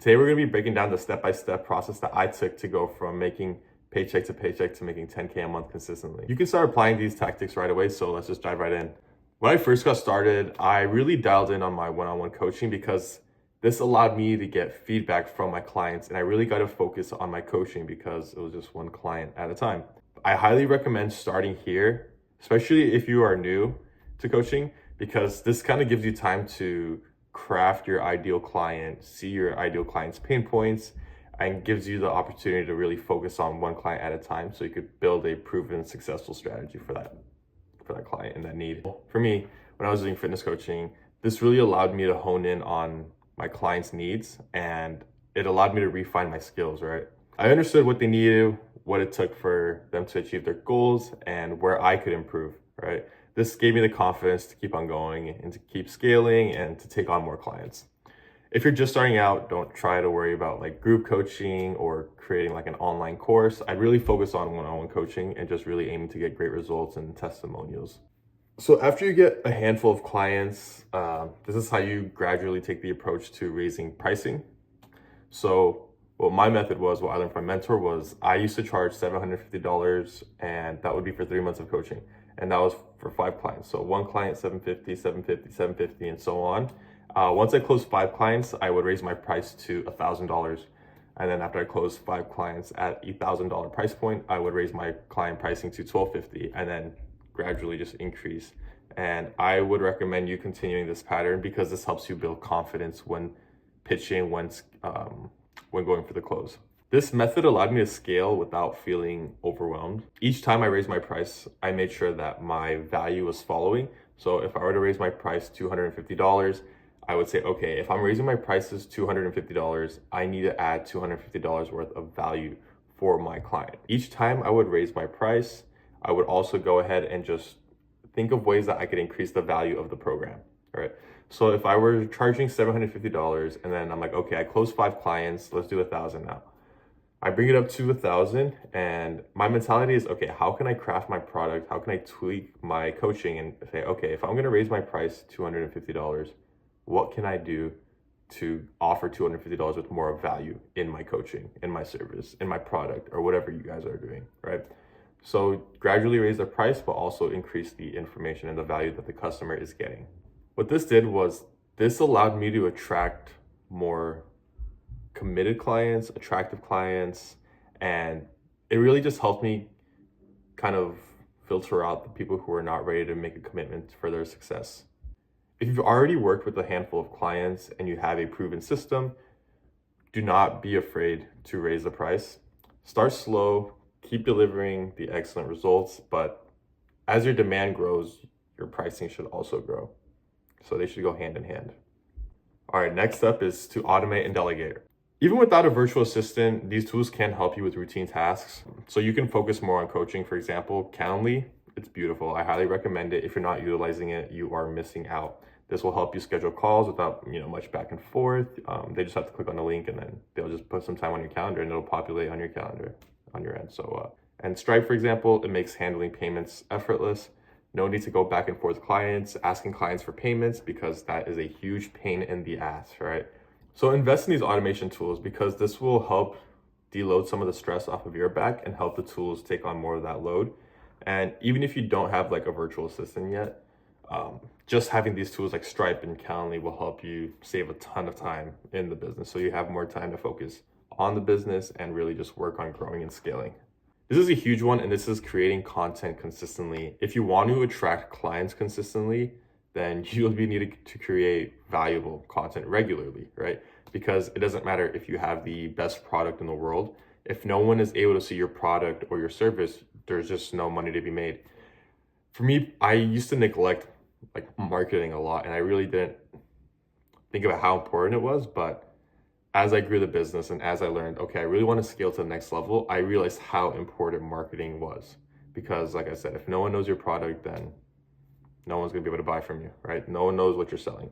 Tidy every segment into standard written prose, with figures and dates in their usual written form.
Today, we're going to be breaking down the step-by-step process that I took to go from making paycheck to paycheck to making 10K a month consistently. You can start applying these tactics right away, so let's just dive right in. When I first got started, I really dialed in on my one-on-one coaching because this allowed me to get feedback from my clients, and I really got to focus on my coaching because it was just one client at a time. I highly recommend starting here, especially if you are new to coaching, because this kind of gives you time to craft your ideal client, see your ideal client's pain points, and gives you the opportunity to really focus on one client at a time so you could build a proven successful strategy for that client and that need. For me, when I was doing fitness coaching, this really allowed me to hone in on my clients' needs, and it allowed me to refine my skills, right? I understood what they needed, what it took for them to achieve their goals, and where I could improve, right? This gave me the confidence to keep on going and to keep scaling and to take on more clients. If you're just starting out, don't try to worry about like group coaching or creating like an online course. I'd really focus on one-on-one coaching and just really aiming to get great results and testimonials. So after you get a handful of clients, this is how you gradually take the approach to raising pricing. So what my method was, what I learned from my mentor was, I used to charge $750, and that would be for 3 months of coaching. And that was for 5 clients. So one client, $750, $750, $750, and so on. Once I closed 5 clients, I would raise my price to $1,000. And then after I closed 5 clients at $1,000 price point, I would raise my client pricing to $1,250 and then gradually just increase. And I would recommend you continuing this pattern because this helps you build confidence when pitching, when going for the close. This method allowed me to scale without feeling overwhelmed. Each time I raised my price, I made sure that my value was following. So if I were to raise my price $250, I would say, okay, if I'm raising my prices $250, I need to add $250 worth of value for my client. Each time I would raise my price, I would also go ahead and just think of ways that I could increase the value of the program, right? So if I were charging $750 and then I'm like, okay, I closed 5 clients, let's do 1,000 now. I bring it up to 1,000 and my mentality is, okay, how can I craft my product? How can I tweak my coaching and say, okay, if I'm gonna raise my price $250, what can I do to offer $250 with more value in my coaching, in my service, in my product, or whatever you guys are doing, right? So gradually raise the price, but also increase the information and the value that the customer is getting. What this did was this allowed me to attract more committed clients, attractive clients, and it really just helped me kind of filter out the people who are not ready to make a commitment for their success. If you've already worked with a handful of clients and you have a proven system, do not be afraid to raise the price. Start slow, keep delivering the excellent results, but as your demand grows, your pricing should also grow. So they should go hand in hand. All right, next up is to automate and delegate. Even without a virtual assistant, these tools can help you with routine tasks. So you can focus more on coaching. For example, Calendly, it's beautiful. I highly recommend it. If you're not utilizing it, you are missing out. This will help you schedule calls without much back and forth. They just have to click on the link and then they'll just put some time on your calendar and it'll populate on your calendar on your end. So and Stripe, for example, it makes handling payments effortless. No need to go back and forth with clients, asking clients for payments because that is a huge pain in the ass, right? So invest in these automation tools because this will help deload some of the stress off of your back and help the tools take on more of that load. And even if you don't have like a virtual assistant yet, just having these tools like Stripe and Calendly will help you save a ton of time in the business. So you have more time to focus on the business and really just work on growing and scaling. This is a huge one, and this is creating content consistently. If you want to attract clients consistently, then you'll be needing to create valuable content regularly, right? Because it doesn't matter if you have the best product in the world. If no one is able to see your product or your service, there's just no money to be made. For me, I used to neglect like marketing a lot, and I really didn't think about how important it was. But as I grew the business and as I learned, okay, I really want to scale to the next level, I realized how important marketing was. Because like I said, if no one knows your product, then no one's gonna be able to buy from you, right? No one knows what you're selling.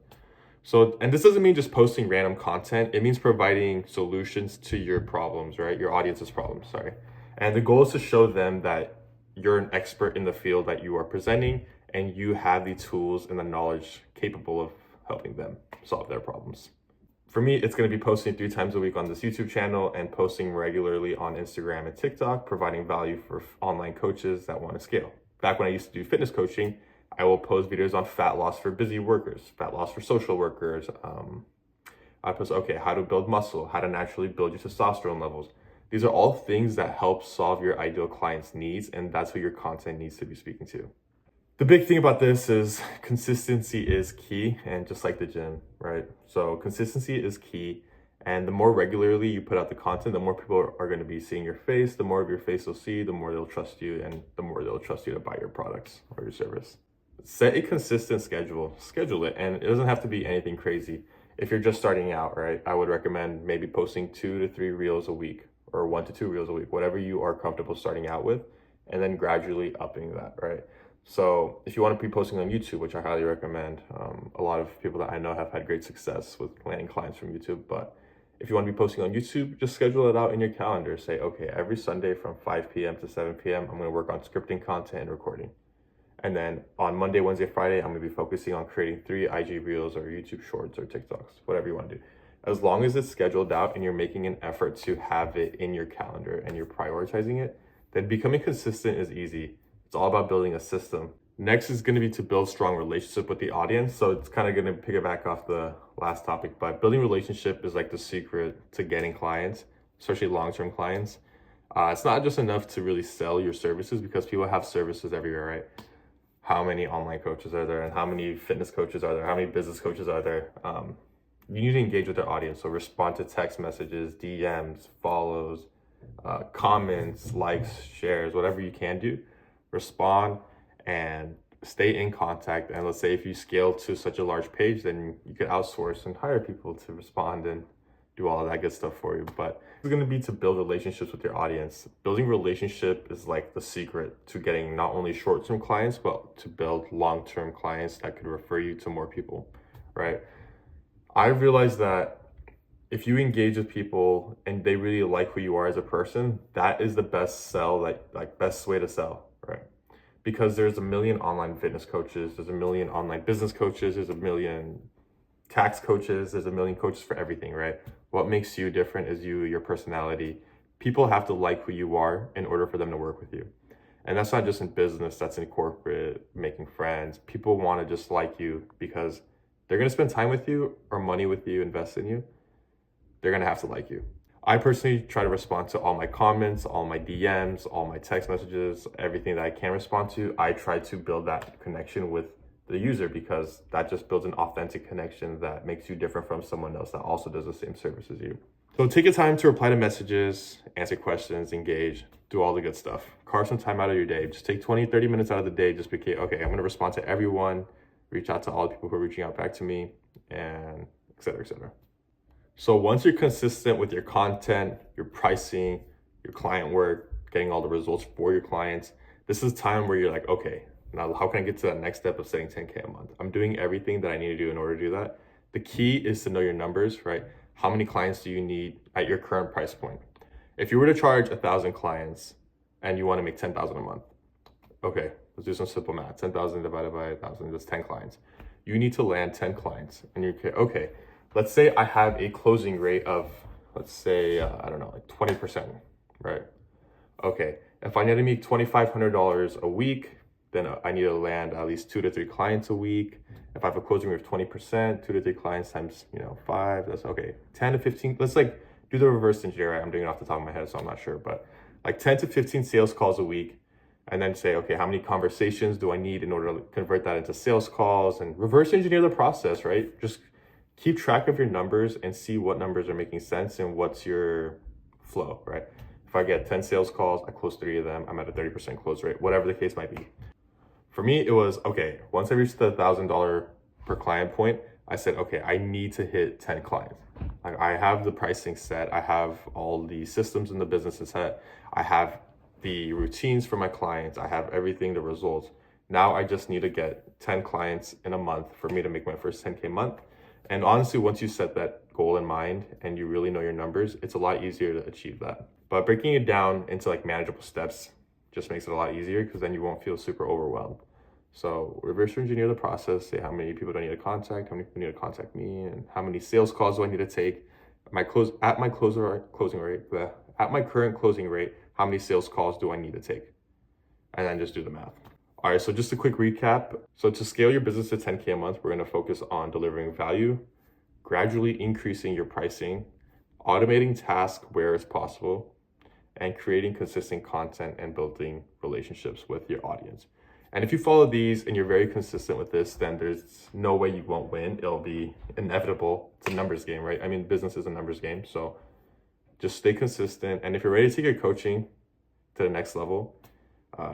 So, and this doesn't mean just posting random content. It means providing solutions to your problems, right? Your audience's problems, sorry. And the goal is to show them that you're an expert in the field that you are presenting and you have the tools and the knowledge capable of helping them solve their problems. For me, it's going to be posting 3 times a week on this YouTube channel and posting regularly on Instagram and TikTok, providing value for online coaches that want to scale. Back when I used to do fitness coaching, I will post videos on fat loss for busy workers, fat loss for social workers. I post, okay, how to build muscle, how to naturally build your testosterone levels. These are all things that help solve your ideal client's needs, and that's what your content needs to be speaking to. The big thing about this is consistency is key, and just like the gym, right? So consistency is key, and the more regularly you put out the content, the more people are going to be seeing your face. The more of your face they'll see, the more they'll trust you, and the more they'll trust you to buy your products or your service. Set a consistent schedule it, and it doesn't have to be anything crazy. If you're just starting out, right, I would recommend maybe posting 2 to 3 reels a week, or 1 to 2 reels a week, whatever you are comfortable starting out with, and then gradually upping that, right? So if you want to be posting on YouTube, which I highly recommend, a lot of people that I know have had great success with landing clients from YouTube. But if you want to be posting on YouTube, just schedule it out in your calendar. Say, okay, every Sunday from 5 p.m. to 7 p.m., I'm going to work on scripting content and recording. And then on Monday, Wednesday, Friday, I'm going to be focusing on creating 3 IG Reels or YouTube Shorts or TikToks, whatever you want to do. As long as it's scheduled out and you're making an effort to have it in your calendar and you're prioritizing it, then becoming consistent is easy. It's all about building a system. Next is going to be to build strong relationship with the audience. So it's kind of going to piggyback off the last topic, but building relationship is like the secret to getting clients, especially long-term clients. It's not just enough to really sell your services, because people have services everywhere, right? How many online coaches are there, and how many fitness coaches are there? How many business coaches are there? You need to engage with their audience. So respond to text messages, DMs, follows, comments, likes, shares, whatever you can do. Respond and stay in contact. And let's say if you scale to such a large page, then you could outsource and hire people to respond and do all of that good stuff for you. But it's going to be to build relationships with your audience. Building relationship is like the secret to getting not only short-term clients, but to build long-term clients that could refer you to more people, right? I realized that if you engage with people and they really like who you are as a person, that is the best sell, like best way to sell, right? Because there's a million online fitness coaches, there's a million online business coaches, there's a million tax coaches, there's a million coaches for everything, right? What makes you different is you, your personality. People have to like who you are in order for them to work with you. And that's not just in business, that's in corporate, making friends. People want to just like you because they're going to spend time with you or money with you, invest in you. They're going to have to like you. I personally try to respond to all my comments, all my DMs, all my text messages, everything that I can respond to. I try to build that connection with the user, because that just builds an authentic connection that makes you different from someone else that also does the same service as you. So take your time to reply to messages, answer questions, engage, do all the good stuff. Carve some time out of your day. Just take 20, 30 minutes out of the day. Just be, okay, I'm going to respond to everyone, reach out to all the people who are reaching out back to me, and et cetera, et cetera. So once you're consistent with your content, your pricing, your client work, getting all the results for your clients, this is time where you're like, okay, now how can I get to that next step of setting 10K a month? I'm doing everything that I need to do in order to do that. The key is to know your numbers, right? How many clients do you need at your current price point? If you were to charge 1,000 clients and you want to make 10,000 a month, okay, let's do some simple math. 10,000 divided by 1,000, that's 10 clients. You need to land 10 clients, and you're okay. Let's say I have a closing rate of, let's say, I don't know, like 20%, right? Okay, if I need to make $2,500 a week, then I need to land at least 2 to 3 clients a week. If I have a closing rate of 20%, 2 to 3 clients times, 5, that's okay. 10 to 15, let's like do the reverse engineer, right? I'm doing it off the top of my head, so I'm not sure, but like 10 to 15 sales calls a week, and then say, okay, how many conversations do I need in order to convert that into sales calls, and reverse engineer the process, right? Just keep track of your numbers and see what numbers are making sense and what's your flow, right? If I get 10 sales calls, I close 3 of them, I'm at a 30% close rate, whatever the case might be. For me, it was, okay, once I reached the $1,000 per client point, I said, okay, I need to hit 10 clients. I have the pricing set, I have all the systems in the business set, I have the routines for my clients, I have everything, the results. Now I just need to get 10 clients in a month for me to make my first 10K month. And honestly, once you set that goal in mind and you really know your numbers, it's a lot easier to achieve that. But breaking it down into like manageable steps just makes it a lot easier, because then you won't feel super overwhelmed. So reverse engineer the process, say how many people do I need to contact, how many people need to contact me, and how many sales calls do I need to take. At my current closing rate, how many sales calls do I need to take? And then just do the math. All right, so just a quick recap. So to scale your business to 10K a month, we're gonna focus on delivering value, gradually increasing your pricing, automating tasks where it's possible, and creating consistent content and building relationships with your audience. And if you follow these and you're very consistent with this, then there's no way you won't win. It'll be inevitable. It's a numbers game, right? I mean, business is a numbers game. So just stay consistent. And if you're ready to take your coaching to the next level,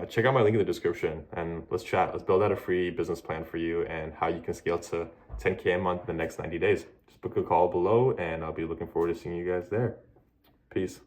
check out my link in the description and let's chat. Let's build out a free business plan for you and how you can scale to 10K a month in the next 90 days. Just book a call below and I'll be looking forward to seeing you guys there. Peace.